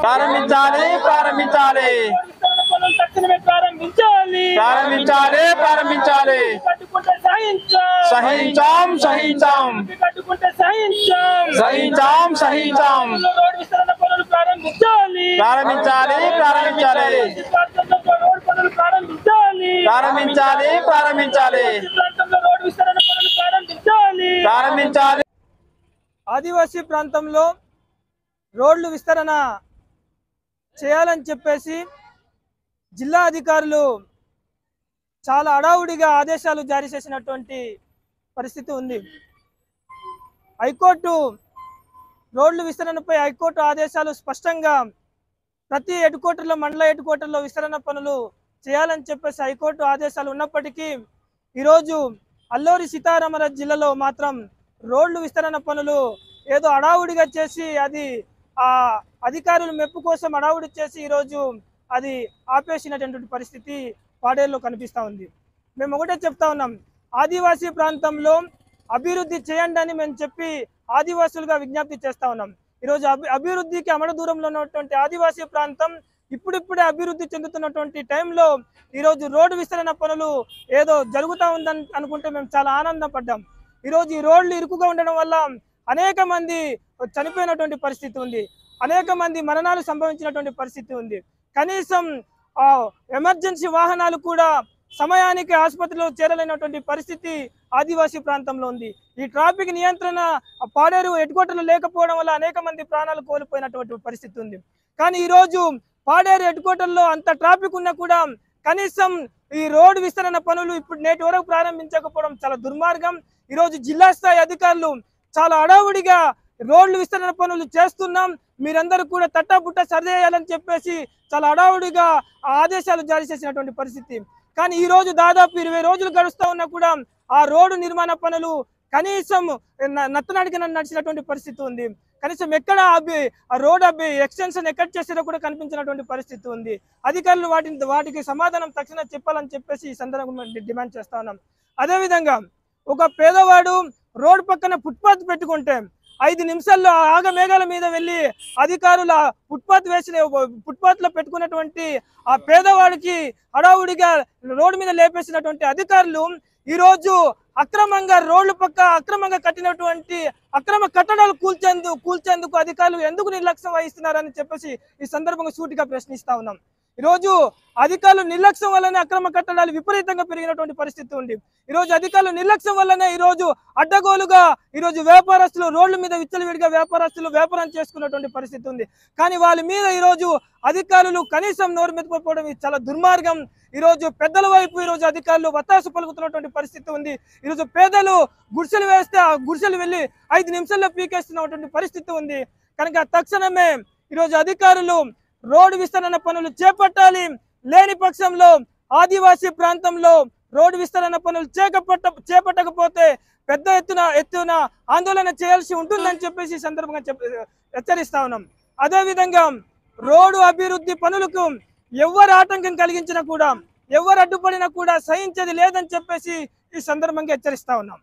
ప్రారంభించాలి ప్రారంభించాలి ప్రారంభించాలి ప్రారంభించాలి సహించాం సహించాం సహించాం సహించాం ప్రారంభించాలి ప్రారంభించాలి ప్రారంభించాలి ప్రారంభించాలి ప్రారంభించాలి ఆదివాసీ ప్రాంతంలో రోడ్లు విస్తరణ చేయాలని చెప్పేసి జిల్లా అధికారులు చాలా హడావుడిగా ఆదేశాలు జారీ చేసినటువంటి పరిస్థితి ఉంది. హైకోర్టు రోడ్లు విస్తరణపై హైకోర్టు ఆదేశాలు స్పష్టంగా ప్రతి హెడ్ క్వార్టర్లో మండల హెడ్ క్వార్టర్లో విస్తరణ పనులు చేయాలని చెప్పేసి హైకోర్టు ఆదేశాలు ఉన్నప్పటికీ ఈరోజు అల్లూరి సీతారామరాజు జిల్లాలో మాత్రం రోడ్లు విస్తరణ పనులు ఏదో హడావుడిగా చేసి అది ఆ అధికారుల మెప్పు కోసం హడావుడి చేసి ఈరోజు అది ఆపేసినటువంటి పరిస్థితి పాడేరులో కనిపిస్తూ ఉంది. మేము ఒకటే చెప్తా ఉన్నాం, ఆదివాసీ ప్రాంతంలో అభివృద్ధి చేయండి అని మేము చెప్పి ఆదివాసులుగా విజ్ఞప్తి చేస్తూ ఉన్నాం. ఈరోజు అభివృద్ధికి అమర దూరంలో ఉన్నటువంటి ఆదివాసీ ప్రాంతం ఇప్పుడిప్పుడే అభివృద్ధి చెందుతున్నటువంటి టైంలో ఈరోజు రోడ్డు విస్తరణ పనులు ఏదో జరుగుతూ ఉందని అనుకుంటే మేము చాలా ఆనందపడ్డాం. ఈరోజు ఈ రోడ్లు ఇరుకుగా ఉండడం వల్ల అనేక మంది చనిపోయినటువంటి పరిస్థితి ఉంది, అనేక మంది మరణాలు సంభవించినటువంటి పరిస్థితి ఉంది. కనీసం ఎమర్జెన్సీ వాహనాలు కూడా సమయానికి ఆసుపత్రిలో చేరలేనటువంటి పరిస్థితి ఆదివాసీ ప్రాంతంలో ఉంది. ఈ ట్రాఫిక్ నియంత్రణ పాడేరు హెడ్ క్వార్టర్లు లేకపోవడం వల్ల అనేక మంది ప్రాణాలు కోల్పోయినటువంటి పరిస్థితి ఉంది. కానీ ఈరోజు పాడేరు హెడ్ క్వార్టర్లో అంత ట్రాఫిక్ ఉన్నా కూడా కనీసం ఈ రోడ్డు విస్తరణ పనులు ఇప్పుడు నేటి వరకు ప్రారంభించకపోవడం చాలా దుర్మార్గం. ఈరోజు జిల్లా స్థాయి అధికారులు చాలా హడావుడిగా రోడ్లు విస్తరణ పనులు చేస్తున్నాం, మీరందరూ కూడా తట్టాబుట్ట సరిచేయాలని చెప్పేసి చాలా హడావుడిగా ఆదేశాలు జారీ చేసినటువంటి పరిస్థితి. కానీ ఈ రోజు దాదాపు 20 రోజులు గడుస్తూ ఉన్నా కూడా ఆ రోడ్డు నిర్మాణ పనులు కనీసం నత్తనాడికి నడిచినటువంటి పరిస్థితి ఉంది. కనీసం ఎక్కడ ఆ రోడ్ ఎక్స్టెన్షన్ ఎక్కడ చేసారో కూడా కనిపించినటువంటి పరిస్థితి ఉంది. అధికారులు వాటికి సమాధానం తక్షణం చెప్పాలని చెప్పేసి ఈ సందర్భంగా డిమాండ్ చేస్తా ఉన్నాం. అదేవిధంగా ఒక పేదవాడు రోడ్ పక్కన ఫుట్పాత్ పెట్టుకుంటే 5 నిమిషాల్లో ఆగమేఘాల మీద వెళ్ళి అధికారుల ఫుట్పాత్ లో పెట్టుకున్నటువంటి ఆ పేదవాడికి హడావుడిగా రోడ్డు మీద లేపేసినటువంటి అధికారులు ఈరోజు అక్రమంగా రోడ్ల పక్క అక్రమంగా కట్టినటువంటి అక్రమ కట్టడాలు కూల్చేందుకు అధికారులు ఎందుకు నిర్లక్ష్యం వహిస్తున్నారని చెప్పేసి ఈ సందర్భంగా సూటిగా ప్రశ్నిస్తా ఉన్నాం. ఈరోజు అధికారులు నిర్లక్ష్యం వల్లనే అక్రమ కట్టడాలు విపరీతంగా పెరిగినటువంటి పరిస్థితి ఉంది. ఈరోజు అధికారులు నిర్లక్ష్యం వల్లనే ఈరోజు అడ్డగోలుగా ఈరోజు వ్యాపారస్తులు రోడ్ల మీద విచ్చలవిడిగా వ్యాపారం చేసుకున్నటువంటి పరిస్థితి ఉంది. కానీ వాళ్ళ మీద ఈరోజు అధికారులు కనీసం నోరు మెతుకుపోవడం చాలా దుర్మార్గం. ఈరోజు పెద్దల వైపు ఈరోజు అధికారులు వత్తాసు పలుకుతున్నటువంటి పరిస్థితి ఉంది. ఈరోజు పేదలు గుడిసెలు వేస్తే ఆ గుడిసెలు వెళ్ళి 5 నిమిషాల్లో పీకేస్తున్నటువంటి పరిస్థితి ఉంది. కనుక తక్షణమే ఈరోజు అధికారులు రోడ్డు విస్తరణ పనులు చేపట్టాలి. లేని పక్షంలో ఆదివాసీ ప్రాంతంలో రోడ్డు విస్తరణ పనులు చేపట్టకపోతే పెద్ద ఎత్తున ఆందోళన చేయాల్సి ఉంటుందని చెప్పేసి ఈ సందర్భంగా హెచ్చరిస్తా ఉన్నాం. అదేవిధంగా రోడ్డు అభివృద్ధి పనులకు ఎవరు ఆటంకం కలిగించినా కూడా ఎవరు అడ్డుపడినా కూడా సహించేది లేదని చెప్పేసి ఈ సందర్భంగా హెచ్చరిస్తా ఉన్నాం.